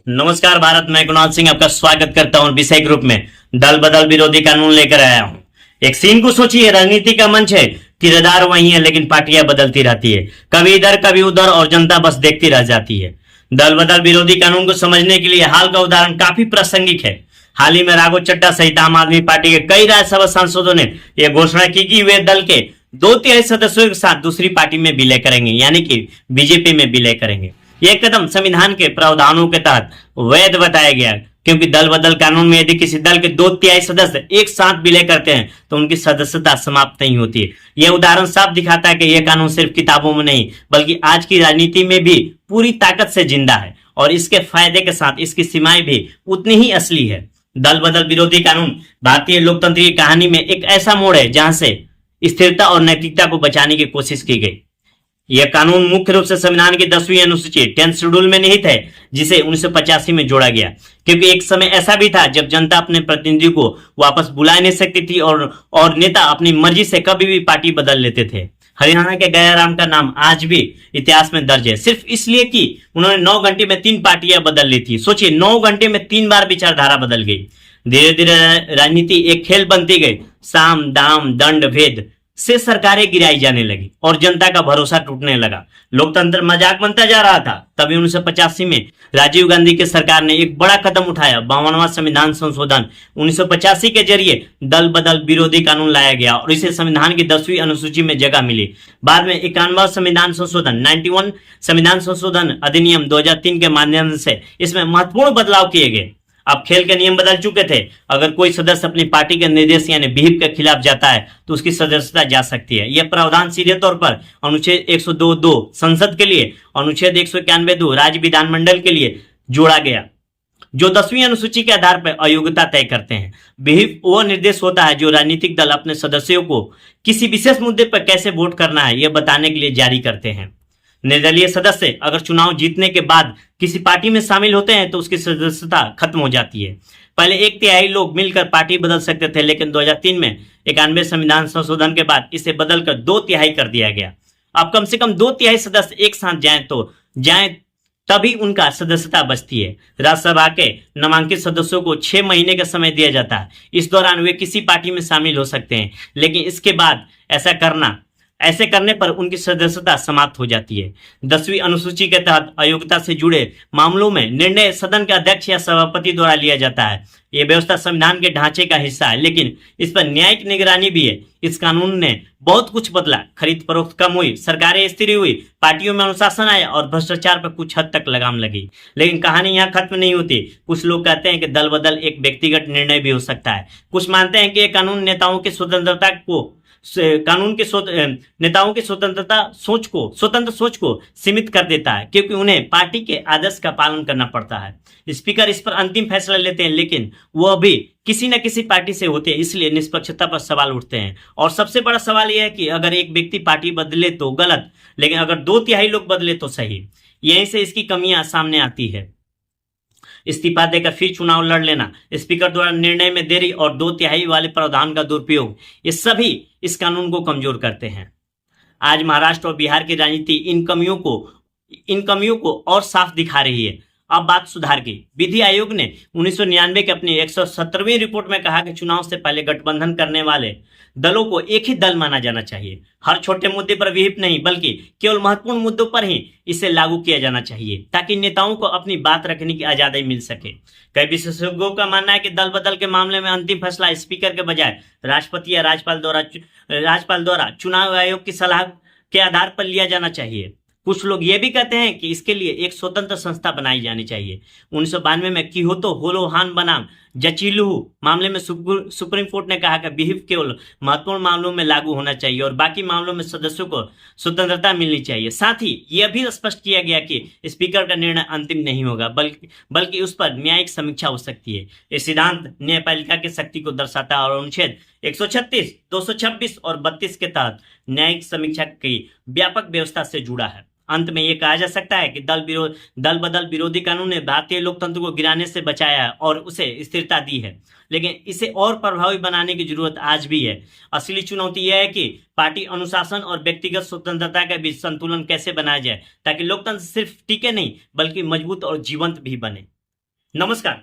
नमस्कार भारत, मैं कुणाल सिंह आपका स्वागत करता हूं। विषय ग्रुप में दल बदल विरोधी कानून लेकर आया हूं। एक सीन को सोचिए, राजनीति का मंच है, किरदार वही है लेकिन पार्टियां बदलती रहती है, कभी इधर कभी उधर, और जनता बस देखती रह जाती है। दल बदल विरोधी कानून को समझने के लिए हाल का उदाहरण काफी प्रासंगिक है। हाल ही में राघव चड्ढा सहित आम आदमी पार्टी के कई राज्यसभा सांसदों ने यह घोषणा की कि वे दल के 2/3 सदस्यों के साथ दूसरी पार्टी में विलय करेंगे, यानी कि बीजेपी में विलय करेंगे। यह कदम संविधान के प्रावधानों के तहत वैध बताया गया, क्योंकि दल बदल कानून में यदि किसी दल के 2/3 सदस्य एक साथ विलय करते हैं तो उनकी सदस्यता समाप्त नहीं होती है। यह उदाहरण साफ दिखाता है कि यह कानून सिर्फ किताबों में नहीं बल्कि आज की राजनीति में भी पूरी ताकत से जिंदा है, और इसके फायदे के साथ इसकी सीमाएं भी उतनी ही असली है। दल बदल विरोधी कानून भारतीय लोकतंत्र की कहानी में एक ऐसा मोड़ है जहां से स्थिरता और नैतिकता को बचाने की कोशिश की गई। यह कानून मुख्य रूप से संविधान की 10वीं अनुसूची 10th शेड्यूल में निहित है, जिसे 1985 में जोड़ा गया, क्योंकि एक समय ऐसा भी था जब जनता अपने प्रतिनिधि को वापस बुला नहीं सकती थी और नेता अपनी मर्जी से कभी भी पार्टी बदल लेते थे। हरियाणा के गयाराम का नाम आज भी इतिहास में दर्ज है, सिर्फ इसलिए कि उन्होंने 9 घंटे में 3 पार्टियां बदल ली थी। सोचिए, 9 घंटे में 3 बार विचारधारा बदल गई। धीरे धीरे राजनीति एक खेल बनती गई। साम दाम दंड भेद से सरकारें गिराई जाने लगी और जनता का भरोसा टूटने लगा। लोकतंत्र मजाक बनता जा रहा था। तभी 1985 में राजीव गांधी की सरकार ने एक बड़ा कदम उठाया। 52वां संविधान संशोधन 1985 के जरिए दल बदल विरोधी कानून लाया गया और इसे संविधान की 10वीं अनुसूची में जगह मिली। बाद में 91वां संविधान संशोधन 91 संविधान संशोधन अधिनियम 2003 के माध्यम से इसमें महत्वपूर्ण बदलाव किए गए। अब खेल के नियम बदल चुके थे। अगर कोई सदस्य अपनी पार्टी के निर्देश यानी विहिप के खिलाफ जाता है तो उसकी सदस्यता जा सकती है। यह प्रावधान सीधे तौर पर अनुच्छेद 102(2) संसद के लिए, अनुच्छेद 191(2) राज्य विधानमंडल के लिए जोड़ा गया, जो 10वीं अनुसूची के आधार पर अयोग्यता तय करते हैं। विहिप वह निर्देश होता है जो राजनीतिक दल अपने सदस्यों को किसी विशेष मुद्दे पर कैसे वोट करना है यह बताने के लिए जारी करते हैं। निर्दलीय सदस्य अगर चुनाव जीतने के बाद किसी पार्टी में शामिल होते हैं तो उसकी सदस्यता खत्म हो जाती है। पहले 1/3 लोग मिलकर पार्टी बदल सकते थे, लेकिन 2003 में 91 संविधान संशोधन के बाद इसे बदलकर 2/3 कर दिया गया। अब कम से कम 2/3 सदस्य एक साथ जाएं तभी उनका सदस्यता बचती है। राज्यसभा के नामांकित सदस्यों को 6 महीने का समय दिया जाता है। इस दौरान वे किसी पार्टी में शामिल हो सकते हैं, लेकिन इसके बाद ऐसे करने पर उनकी सदस्यता समाप्त हो जाती है। 10वीं अनुसूची के तहत अयोग्यता से जुड़े मामलों में निर्णय सदन के अध्यक्ष या सभापति द्वारा लिया जाता है। यह व्यवस्था संविधान के ढांचे का हिस्सा है, लेकिन इस पर न्यायिक निगरानी भी है। इस कानून ने बहुत कुछ बदला। खरीद फरोख्त कम हुई, सरकारें स्थिर हुई, पार्टियों में अनुशासन आया और भ्रष्टाचार पर कुछ हद तक लगाम लगी। लेकिन कहानी यहाँ खत्म नहीं होती। कुछ लोग कहते हैं कि दल बदल एक व्यक्तिगत निर्णय भी हो सकता है। कुछ मानते हैं कि यह कानून नेताओं की स्वतंत्रता को स्वतंत्र सोच को सीमित कर देता है, क्योंकि उन्हें पार्टी के आदर्श का पालन करना पड़ता है। स्पीकर इस पर अंतिम फैसला लेते हैं, लेकिन वह भी किसी न किसी पार्टी से होते हैं, इसलिए निष्पक्षता पर सवाल उठते हैं। और सबसे बड़ा सवाल यह है कि अगर एक व्यक्ति पार्टी बदले तो गलत, लेकिन अगर 2/3 लोग बदले तो सही। यहीं से इसकी कमियां सामने आती है। इस्तीफा देकर फिर चुनाव लड़ लेना, स्पीकर द्वारा निर्णय में देरी और 2/3 वाले प्रावधान का दुरुपयोग, ये सभी इस कानून को कमजोर करते हैं। आज महाराष्ट्र और बिहार की राजनीति इन कमियों को और साफ दिखा रही है। अब बात सुधार की। विधि आयोग ने 1999 के अपनी 117वीं रिपोर्ट में कहा कि चुनाव से पहले गठबंधन करने वाले दलों को एक ही दल माना जाना चाहिए। हर छोटे मुद्दे पर विहिप नहीं, बल्कि केवल महत्वपूर्ण मुद्दों पर ही इसे लागू किया जाना चाहिए, ताकि नेताओं को अपनी बात रखने की आजादी मिल सके। कई विशेषज्ञों का मानना है कि दल बदल के मामले में अंतिम फैसला स्पीकर के बजाय राष्ट्रपति या राज्यपाल द्वारा चुनाव आयोग की सलाह के आधार पर लिया जाना चाहिए। कुछ लोग ये भी कहते हैं कि इसके लिए एक स्वतंत्र संस्था बनाई जानी चाहिए। 1992 में किहोतो होलोहान बनाम जचिलुहु मामले में सुप्रीम कोर्ट ने कहा कि विहिप केवल महत्वपूर्ण मामलों में लागू होना चाहिए और बाकी मामलों में सदस्यों को स्वतंत्रता मिलनी चाहिए। साथ ही यह भी स्पष्ट किया गया कि स्पीकर का निर्णय अंतिम नहीं होगा, बल्कि उस पर न्यायिक समीक्षा हो सकती है। यह सिद्धांत न्यायपालिका की शक्ति को दर्शाता है और अनुच्छेद 136, 226 और 32 के तहत न्यायिक समीक्षा की व्यापक व्यवस्था से जुड़ा है। अंत में यह कहा जा सकता है कि दल बदल विरोधी कानून ने भारतीय लोकतंत्र को गिराने से बचाया है और उसे स्थिरता दी है, लेकिन इसे और प्रभावी बनाने की जरूरत आज भी है। असली चुनौती यह है कि पार्टी अनुशासन और व्यक्तिगत स्वतंत्रता के बीच संतुलन कैसे बनाया जाए, ताकि लोकतंत्र सिर्फ टिके नहीं बल्कि मजबूत और जीवंत भी बने। नमस्कार।